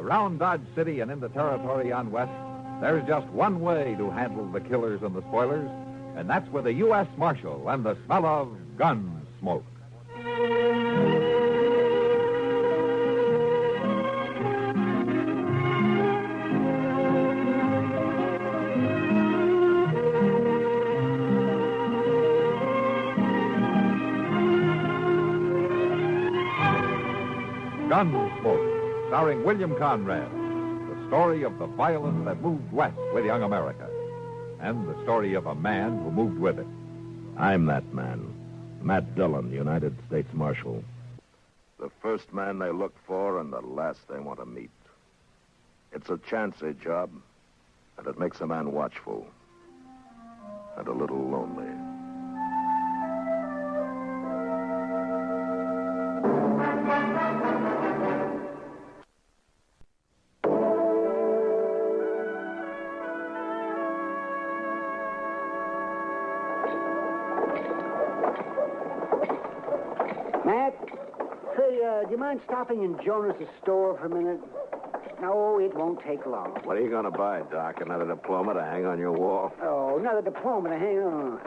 around Dodge City and in the territory on west, there's just one way to handle the killers and the spoilers, and that's with a U.S. Marshal and the smell of Gunsmoke. Gunsmoke, starring William Conrad, the story of the violence that moved west with young America, and the story of a man who moved with it. I'm that man, Matt Dillon, United States Marshal. The first man they look for and the last they want to meet. It's a chancy job, and it makes a man watchful and a little lonely. Matt, say, do you mind stopping in Jonas's store for a minute? No, it won't take long. What are you going to buy, Doc? Another diploma to hang on your wall? Oh, another diploma to hang on.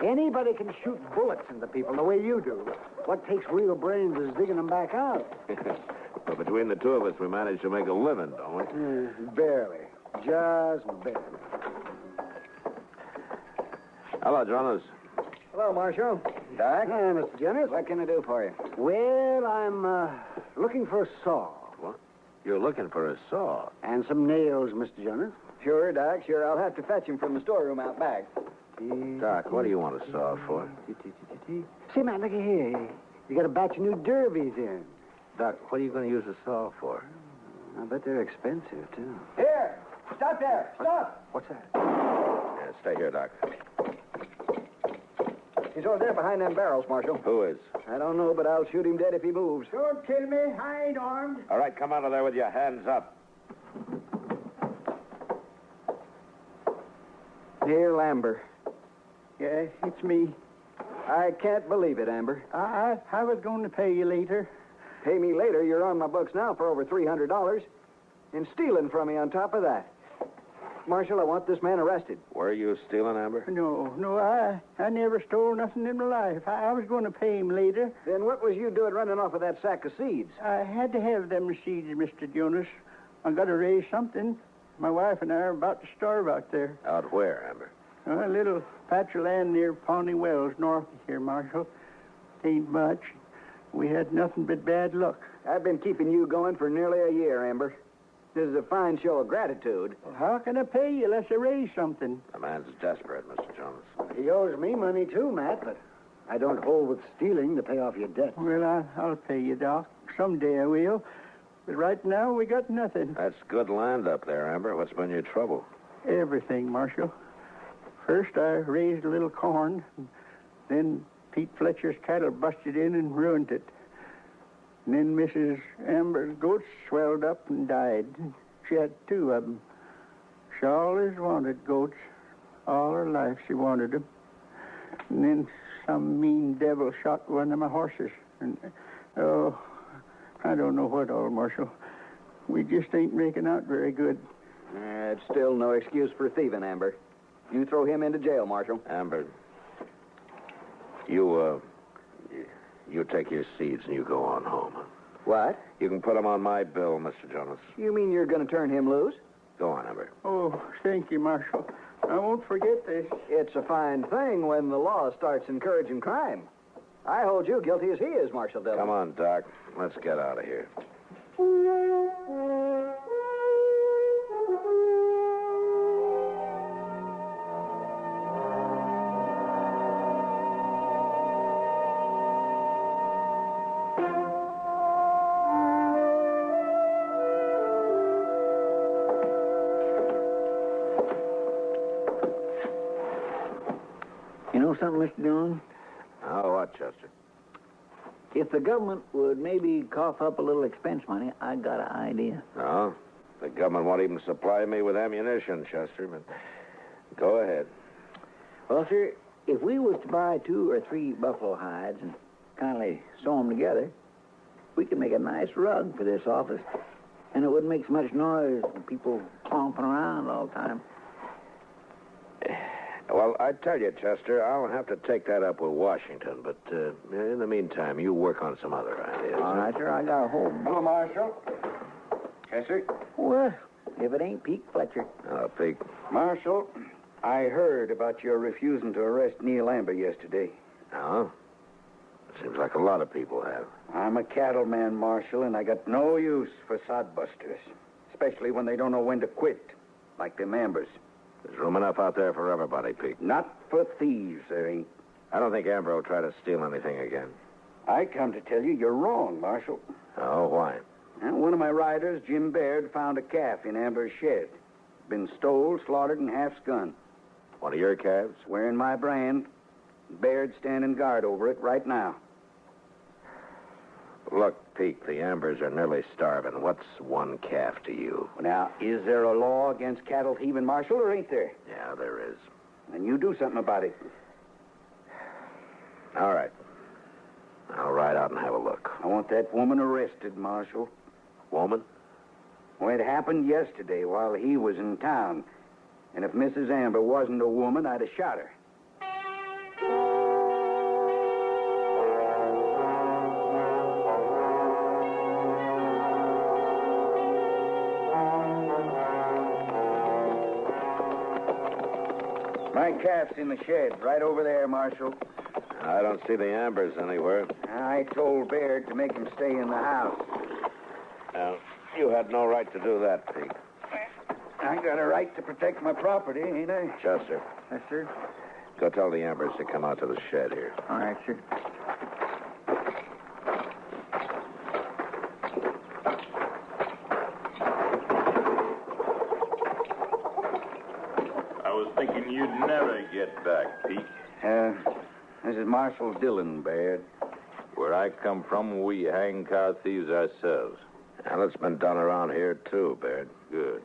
Anybody can shoot bullets into people the way you do. What takes real brains is digging them back out. Well, between the two of us, we managed to make a living, don't we? Barely. Just barely. Hello, Jonas. Hello, Marshal. Doc? Hi, Mr. Jonas. What can I do for you? Well, I'm looking for a saw. What? You're looking for a saw? And some nails, Mr. Jonas. Sure, Doc, sure. I'll have to fetch him from the storeroom out back. Doc, what do you want a saw for? See, Matt, look here. You got a batch of new derbies in. Doc, what are you going to use a saw for? I bet they're expensive, too. Here! Stop there! Stop! What's that? Yeah, stay here, Doc. He's over there behind them barrels, Marshal. Who is? I don't know, but I'll shoot him dead if he moves. Don't kill me. I ain't armed. All right, come out of there with your hands up. Dear Lambert. Yeah, it's me. I can't believe it, Amber. I was going to pay you later. Pay me later. You're on my books now for over $300. And stealing from me on top of that. Marshal, I want this man arrested. Were you stealing, Amber? No, I never stole nothing in my life. I was going to pay him later. Then what was you doing running off with that sack of seeds? I had to have them seeds, Mr. Jonas. I got to raise something. My wife and I are about to starve out there. Out where, Amber? A little patch of land near Pawnee Wells, north of here, Marshal. Ain't much. We had nothing but bad luck. I've been keeping you going for nearly a year, Amber. This is a fine show of gratitude. Well, how can I pay you unless I raise something? The man's desperate, Mr. Jonas. He owes me money, too, Matt, but I don't hold with stealing to pay off your debt. Well, I'll pay you, Doc. Someday I will. But right now, we got nothing. That's good land up there, Amber. What's been your trouble? Everything, Marshal. First, I raised a little corn. Then Pete Fletcher's cattle busted in and ruined it. And then Mrs. Amber's goats swelled up and died. She had two of them. She always wanted goats. All her life she wanted them. And then some mean devil shot one of my horses. And, I don't know what all, Marshal. We just ain't making out very good. It's still no excuse for thieving, Amber. You throw him into jail, Marshal. Amber, you take your seeds and you go on home. What? You can put them on my bill, Mr. Jonas. You mean you're going to turn him loose? Go on, Amber. Oh, thank you, Marshal. I won't forget this. It's a fine thing when the law starts encouraging crime. I hold you guilty as he is, Marshal Dillon. Come on, Doc. Let's get out of here. You know something, Mr. Dillon? Oh, what, Chester? If the government would maybe cough up a little expense money, I got an idea. No, the government won't even supply me with ammunition, Chester, but go ahead. Well, sir, if we was to buy 2 or 3 buffalo hides and kindly sew them together, we could make a nice rug for this office. And it wouldn't make so much noise, people clomping around all the time. Well, I tell you, Chester, I'll have to take that up with Washington, but in the meantime, you work on some other ideas. All right, sir, I got a whole... Hello, Marshal. Chester? Well, if it ain't Pete Fletcher. Hello, Pete. Marshal, I heard about your refusing to arrest Neil Amber yesterday. Oh? Seems like a lot of people have. I'm a cattleman, Marshal, and I got no use for sodbusters, especially when they don't know when to quit, like them Ambers. There's room enough out there for everybody, Pete. Not for thieves, there ain't. I don't think Amber will try to steal anything again. I come to tell you you're wrong, Marshal. Oh, why? Well, one of my riders, Jim Baird, found a calf in Amber's shed. Been stole, slaughtered, and half skunned. One of your calves? Wearing my brand. Baird standing guard over it right now. Look, Pete, the Ambers are nearly starving. What's one calf to you? Well, now, is there a law against cattle thieving, Marshal, or ain't there? Yeah, there is. Then you do something about it. All right. I'll ride out and have a look. I want that woman arrested, Marshal. Woman? Well, it happened yesterday while he was in town. And if Mrs. Amber wasn't a woman, I'd have shot her. My calf's in the shed, right over there, Marshal. I don't see the Ambers anywhere. I told Baird to make him stay in the house. Now, you had no right to do that, Pete. I got a right to protect my property, ain't I? Chester, Yes, sir. go tell the Ambers to come out to the shed here. All right, sir. I was thinking you'd never get back, Pete. This is Marshal Dillon, Baird. Where I come from, we hang cow thieves ourselves. Well, it's been done around here, too, Baird. Good.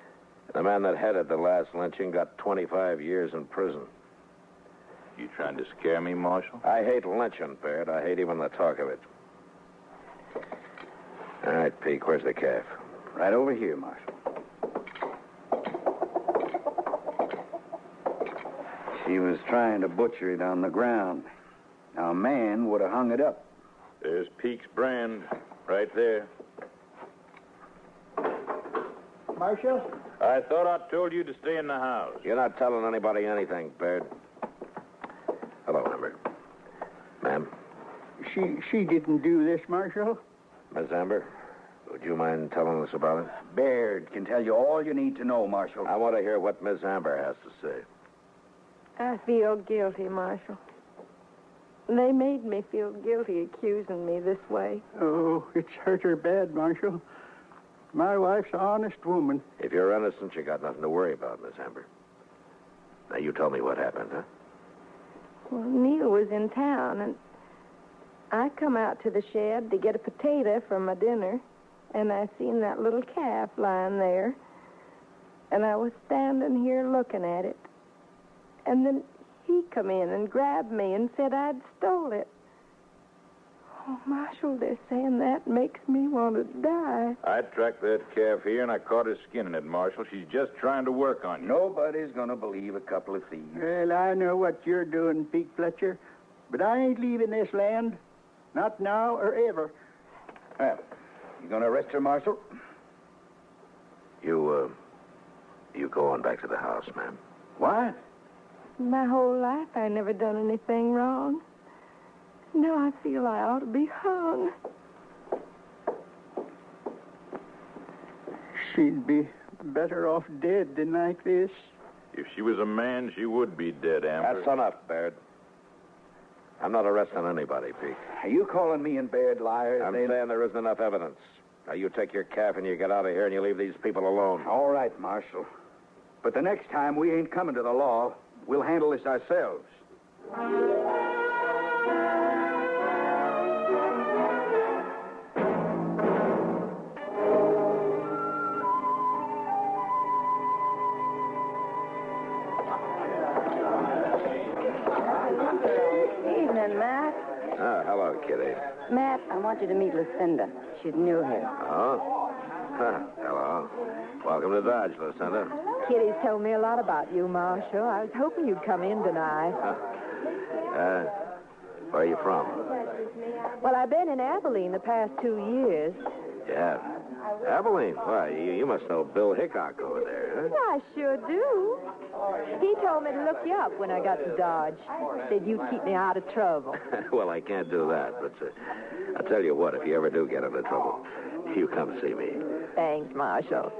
The man that headed the last lynching got 25 years in prison. You trying to scare me, Marshal? I hate lynching, Baird. I hate even the talk of it. All right, Pete, where's the calf? Right over here, Marshal. She was trying to butcher it on the ground. Now, a man would have hung it up. There's Pete's brand right there. Marshal? I thought I told you to stay in the house. You're not telling anybody anything, Baird. Hello, Amber. Ma'am? She didn't do this, Marshal. Miss Amber, would you mind telling us about it? Baird can tell you all you need to know, Marshal. I want to hear what Miss Amber has to say. I feel guilty, Marshal. They made me feel guilty accusing me this way. Oh, it's hurt her bad, Marshal. My wife's an honest woman. If you're innocent, you got nothing to worry about, Miss Amber. Now, you tell me what happened, huh? Well, Neil was in town, and I come out to the shed to get a potato for my dinner, and I seen that little calf lying there, and I was standing here looking at it. And then he come in and grabbed me and said I'd stole it. Oh, Marshal, they're saying that makes me want to die. I tracked that calf here, and I caught her skinning it, Marshal. She's just trying to work on you. Nobody's going to believe a couple of thieves. Well, I know what you're doing, Pete Fletcher, but I ain't leaving this land. Not now or ever. Well, you going to arrest her, Marshal? You go on back to the house, ma'am. What? My whole life I never done anything wrong. Now I feel I ought to be hung. She'd be better off dead than like this. If she was a man, she would be dead, Amber. That's enough, Baird. I'm not arresting anybody, Pete. Are you calling me and Baird liars? I'm saying there isn't enough evidence. Now, you take your calf and you get out of here and you leave these people alone. All right, Marshal. But the next time we ain't coming to the law. We'll handle this ourselves. Evening, Matt. Ah, hello, Kitty. Matt, I want you to meet Lucinda. She's new here. Oh? Hello. Welcome to Dodge, Lucinda. Kitty's told me a lot about you, Marshal. I was hoping you'd come in tonight. Where are you from? Well, I've been in Abilene the past 2 years. Yeah. Abilene. Why, you must know Bill Hickok over there, I sure do. He told me to look you up when I got to Dodge. Said you'd keep me out of trouble. huh? Well, I can't do that, but I'll tell you what, if you ever do get into trouble, you come see me. Thanks, Marshal.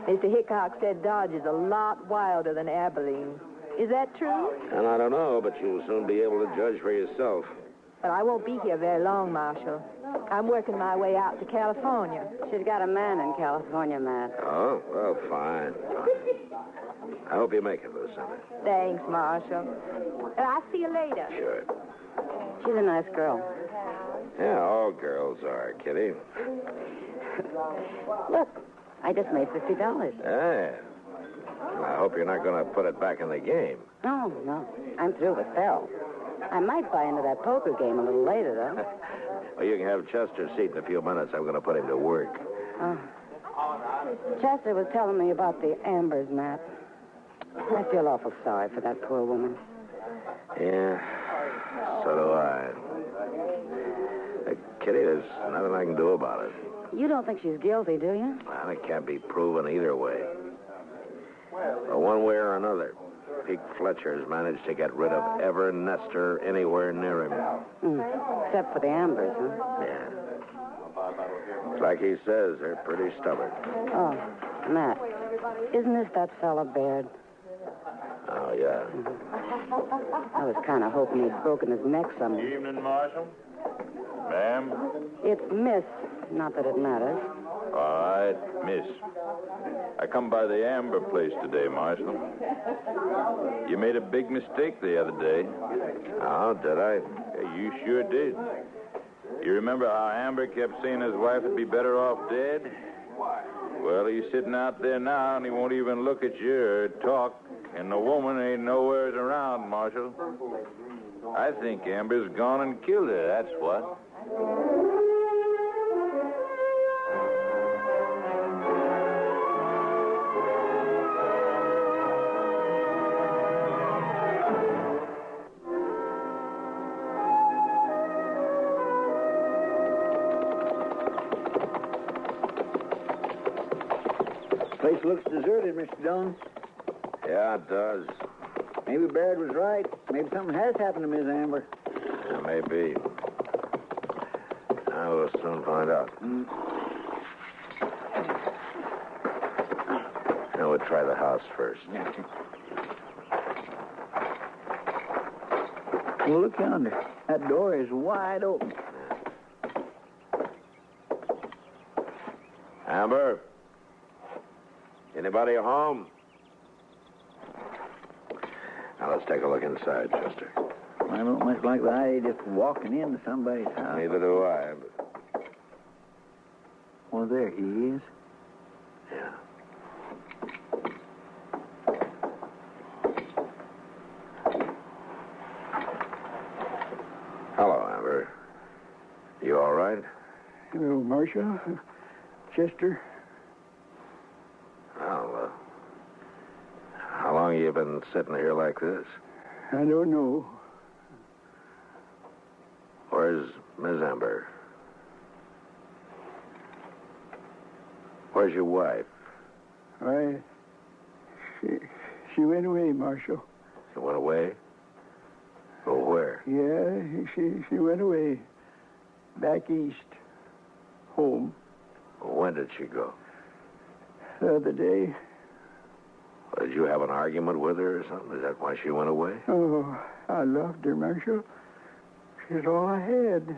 Mr. Hickok said Dodge is a lot wilder than Abilene. Is that true? And I don't know, but you'll soon be able to judge for yourself. But I won't be here very long, Marshal. I'm working my way out to California. She's got a man in California, Matt. Oh, well, fine. I hope you make it, Lucinda. Thanks, Marshal. I'll see you later. Sure. She's a nice girl. Yeah, all girls are, Kitty. Look, I just made $50. Yeah. I hope you're not going to put it back in the game. No. I'm through with Phil. I might buy into that poker game a little later, though. Well, you can have Chester's seat in a few minutes. I'm going to put him to work. Chester was telling me about the Ambers, Matt. I feel awful sorry for that poor woman. Yeah, so do I. Kitty, there's nothing I can do about it. You don't think she's guilty, do you? Well, it can't be proven either way. But one way or another, Pete Fletcher's managed to get rid of ever Nestor anywhere near him. Except for the Ambers, huh? Yeah. It's like he says, they're pretty stubborn. Oh, Matt, isn't this that fella Baird? Oh, yeah. I was kind of hoping he'd broken his neck somewhere. Evening, Marshal. Ma'am? It's Miss, not that it matters. All right, miss. I come by the Amber place today, Marshal. You made a big mistake the other day. Oh, did I? Yeah, you sure did. You remember how Amber kept saying his wife would be better off dead? Well, he's sitting out there now, and he won't even look at you or talk, and the woman ain't nowhere around, Marshal. I think Amber's gone and killed her, that's what. Place looks deserted, Mr. Dillon. Yeah, it does. Maybe Baird was right. Maybe something has happened to Miss Amber. Yeah, maybe. I will soon find out. Now we'll try the house first. Well, look yonder. That door is wide open. Amber? Anybody home? Now, let's take a look inside, Chester. I don't much like the idea of just walking into somebody's house. Neither do I, but... Well, there he is. Yeah. Hello, Amber. You all right? Hello, Marshal. Chester. Well, how long have you been sitting here like this? I don't know. Where's Miss Amber? Where's your wife? Why, she went away, Marshal. She went away? Well, where? Yeah, she went away. Back east. Home. When did she go? The other day. Did you have an argument with her or something? Is that why she went away? Oh, I loved her, Marshal. She's all I had.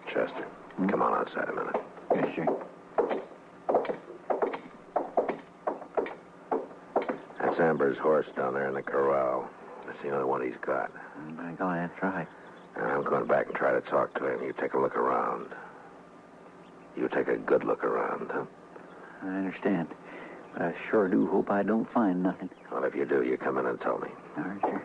Chester, come on outside a minute. Yes, sir. That's Amber's horse down there in the corral. That's the only one he's got. By golly, that's right. And I'm going back and try to talk to him. You take a look around. You take a good look around, huh? I understand. But I sure do hope I don't find nothing. Well, if you do, you come in and tell me. All right, sir.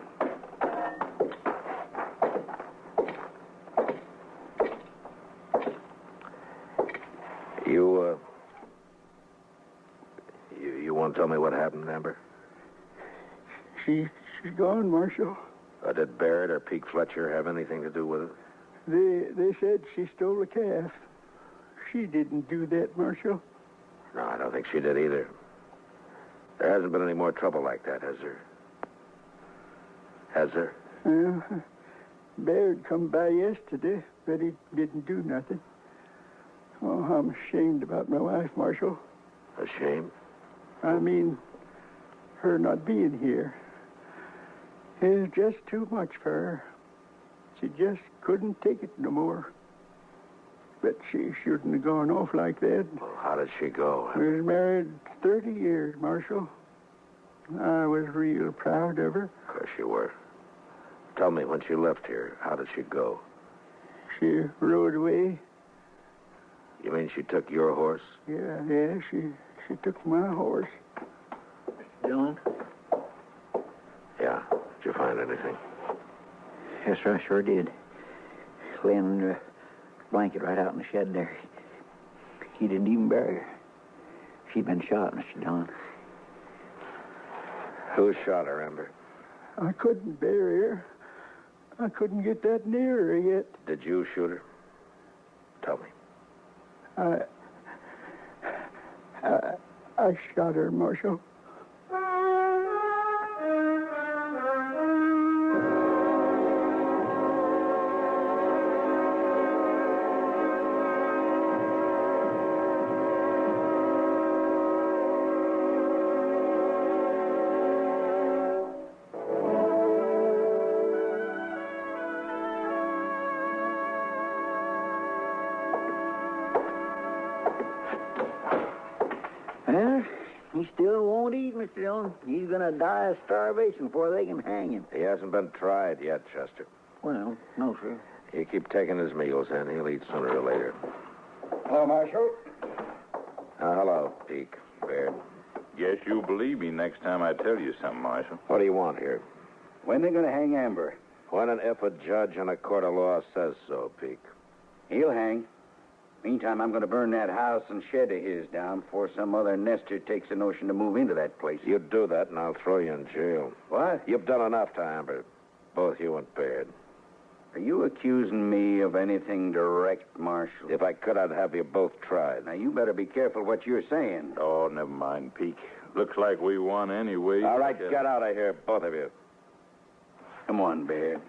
want to tell me what happened, Amber? She's gone, Marshal. Did Barrett or Pete Fletcher have anything to do with it? They said she stole a calf. She didn't do that, Marshal. No, I don't think she did either. There hasn't been any more trouble like that, has there? Has there? Baird come by yesterday, but he didn't do nothing. Oh, I'm ashamed about my wife, Marshal. Ashamed? I mean, her not being here. It's just too much for her. She just couldn't take it no more. But she shouldn't have gone off like that. Well, how did she go? We was married 30 years, Marshal. I was real proud of her. Of course you were. Tell me, when she left here, how did she go? She rode away. You mean she took your horse? Yeah, she took my horse. Dillon? Yeah. Did you find anything? Yes, sir, I sure did. Laying under a blanket right out in the shed there. He didn't even bury her. She'd been shot, Mr. Dillon. Who shot her, Amber? I couldn't bury her. I couldn't get that near her yet. Did you shoot her? Tell me. I shot her, Marshal. Well, he still won't eat, Mr. Dillon. He's going to die of starvation before they can hang him. He hasn't been tried yet, Chester. Well, no, sir. You keep taking his meals, and he'll eat sooner or later. Hello, Marshal. Hello, Deke. Baird. Guess you'll believe me next time I tell you something, Marshal. What do you want here? When they going to hang Amber? When and if a judge in a court of law says so, Peek. He'll hang. Meantime, I'm going to burn that house and shed of his down before some other nester takes a notion to move into that place. You do that, and I'll throw you in jail. What? You've done enough to Amber. Both you and Baird. Are you accusing me of anything direct, Marshal? If I could, I'd have you both tried. Now, you better be careful what you're saying. Oh, never mind, Peek. Looks like we won anyway. All right, get out of here, both of you. Come on, Baird.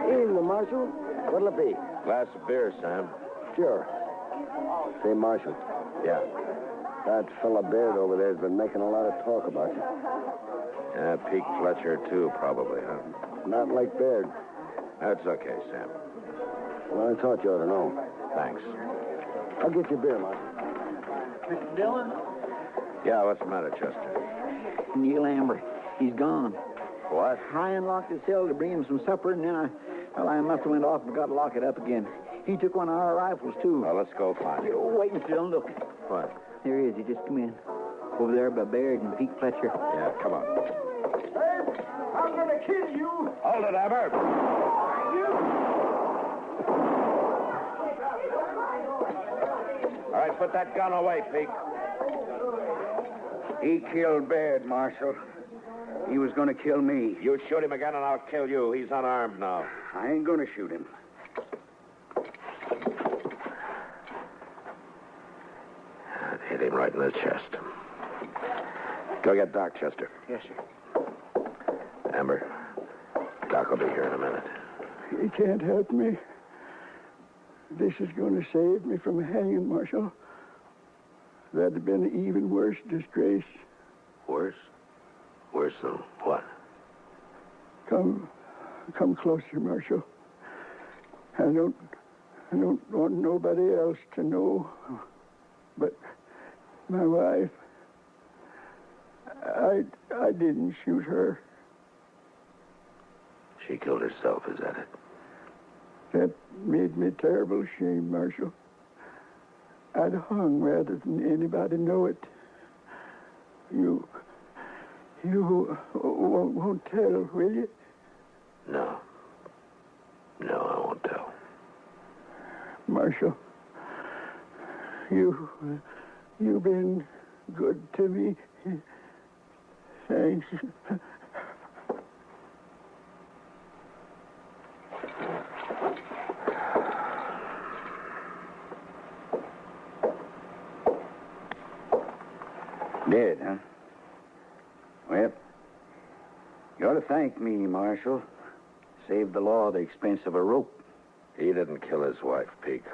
Evening, Marshal. What'll it be? Glass of beer, Sam. Sure. Say, Marshal, Yeah. that fella Baird over there's been making a lot of talk about you. Yeah, Pete Fletcher, too, probably, huh? Not like Baird. That's okay, Sam. Well, I thought you ought to know. Thanks. I'll get you a beer, Marshal. Mr. Dillon? Yeah, what's the matter, Chester? Neil Amber. He's gone. What? I unlocked his cell to bring him some supper, and then I must have went off and forgot to lock it up again. He took one of our rifles, too. Well, let's go find him. Oh, wait, Mr. Dillon, look. What? There he is. He just come in. Over there by Baird and Pete Fletcher. Yeah, come on. I'm going to kill you. Hold it, Amber. All right, put that gun away, Pete. He killed Baird, Marshal. He was going to kill me. You shoot him again, and I'll kill you. He's unarmed now. I ain't going to shoot him. That hit him right in the chest. Go get Doc, Chester. Yes, sir. Amber, Doc will be here in a minute. He can't help me. This is going to save me from hanging, Marshal. That'd have been an even worse disgrace. Worse? Worse than what? Come closer, Marshal. I don't want nobody else to know, but my wife. I didn't shoot her. She killed herself, is that it? That made me terrible ashamed, Marshal. I'd hung rather than anybody know it. You won't tell, will you? No. No, I won't tell. Marshal, you've been good to me. Thanks. Dead, huh? Well, you ought to thank me, Marshal. Saved the law the expense of a rope. He didn't kill his wife, Peake.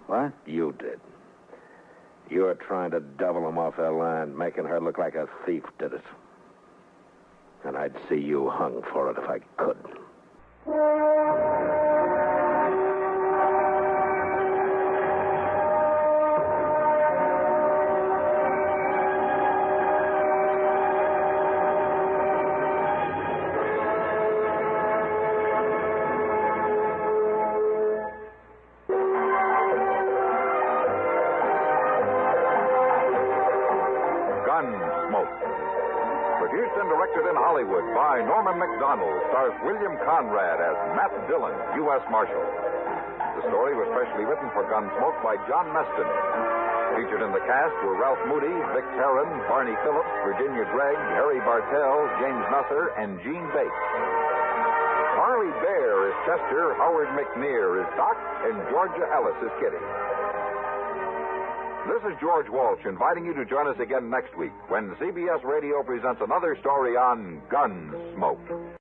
What? You did. You were trying to double him off her land, making her look like a thief did it. And I'd see you hung for it if I could. Gunsmoke. Produced and directed in Hollywood by Norman McDonald, stars William Conrad as Matt Dillon, U.S. Marshal. The story was specially written for Gunsmoke by John Meston. Featured in the cast were Ralph Moody, Vic Perrin, Barney Phillips, Virginia Gregg, Harry Bartell, James Nusser, and Gene Bates. Harley Bear is Chester, Howard McNear is Doc, and Georgia Ellis is Kitty. This is George Walsh inviting you to join us again next week when CBS Radio presents another story on Gunsmoke.